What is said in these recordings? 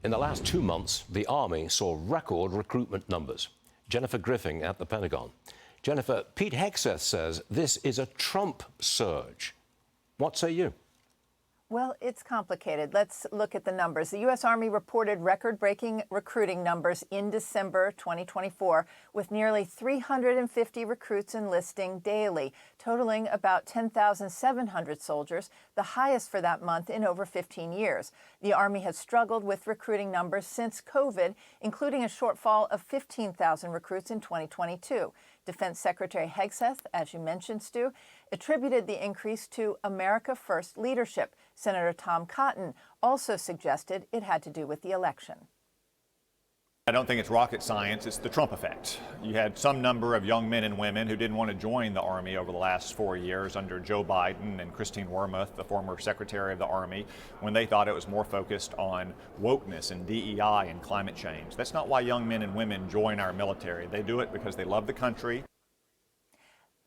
In the last 2 months, the Army saw record recruitment numbers. Jennifer Griffin at the Pentagon. Jennifer, Pete Hegseth says this is a Trump surge. What say you? Well, it's complicated. Let's look at the numbers. The U.S. Army reported record-breaking recruiting numbers in December 2024, with nearly 350 recruits enlisting daily, totaling about 10,700 soldiers, the highest for that month in over 15 years. The Army has struggled with recruiting numbers since COVID, including a shortfall of 15,000 recruits in 2022. Defense Secretary Hegseth, as you mentioned, Stu, attributed the increase to America First leadership. Senator Tom Cotton also suggested it had to do with the election. I don't think it's rocket science. It's the Trump effect. You had some number of young men and women who didn't want to join the Army over the last 4 years under Joe Biden and Christine Wormuth, the former Secretary of the Army, when they thought it was more focused on wokeness and DEI and climate change. That's not why young men and women join our military. They do it because they love the country.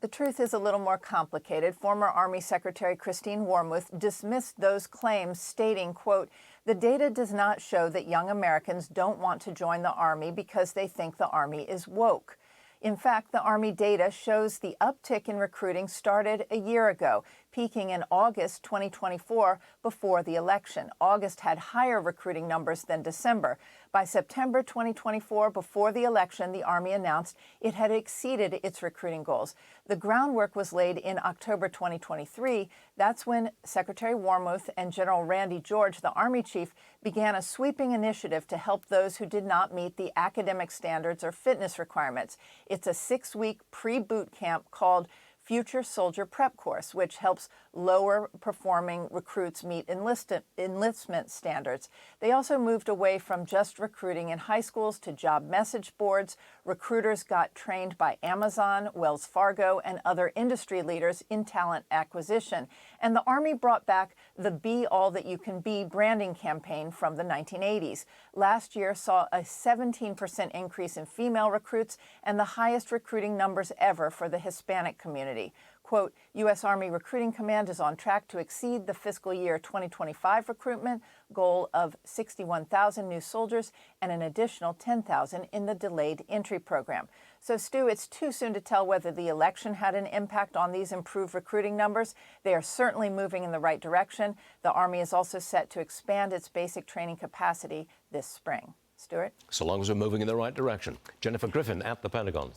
The truth is a little more complicated. Former Army Secretary Christine Wormuth dismissed those claims, stating, quote, "The data does not show that young Americans don't want to join the Army because they think the Army is woke." In fact, the Army data shows the uptick in recruiting started a year ago, peaking in August 2024 before the election. August had higher recruiting numbers than December. By September 2024, before the election, the Army announced it had exceeded its recruiting goals. The groundwork was laid in October 2023. That's when Secretary Wormuth and General Randy George, the Army chief, began a sweeping initiative to help those who did not meet the academic standards or fitness requirements. It's a 6-week pre-boot camp called Future Soldier Prep Course, which helps lower performing recruits meet enlistment standards. They also moved away from just recruiting in high schools to job message boards. Recruiters got trained by Amazon, Wells Fargo, and other industry leaders in talent acquisition. And the Army brought back the Be All That You Can Be branding campaign from the 1980s. Last year saw a 17% increase in female recruits and the highest recruiting numbers ever for the Hispanic community. Quote, U.S. Army Recruiting Command is on track to exceed the fiscal year 2025 recruitment goal of 61,000 new soldiers and an additional 10,000 in the delayed entry program. So, Stu, it's too soon to tell whether the election had an impact on these improved recruiting numbers. They are certainly moving in the right direction. The Army is also set to expand its basic training capacity this spring. Stuart? So long as we're moving in the right direction. Jennifer Griffin at the Pentagon.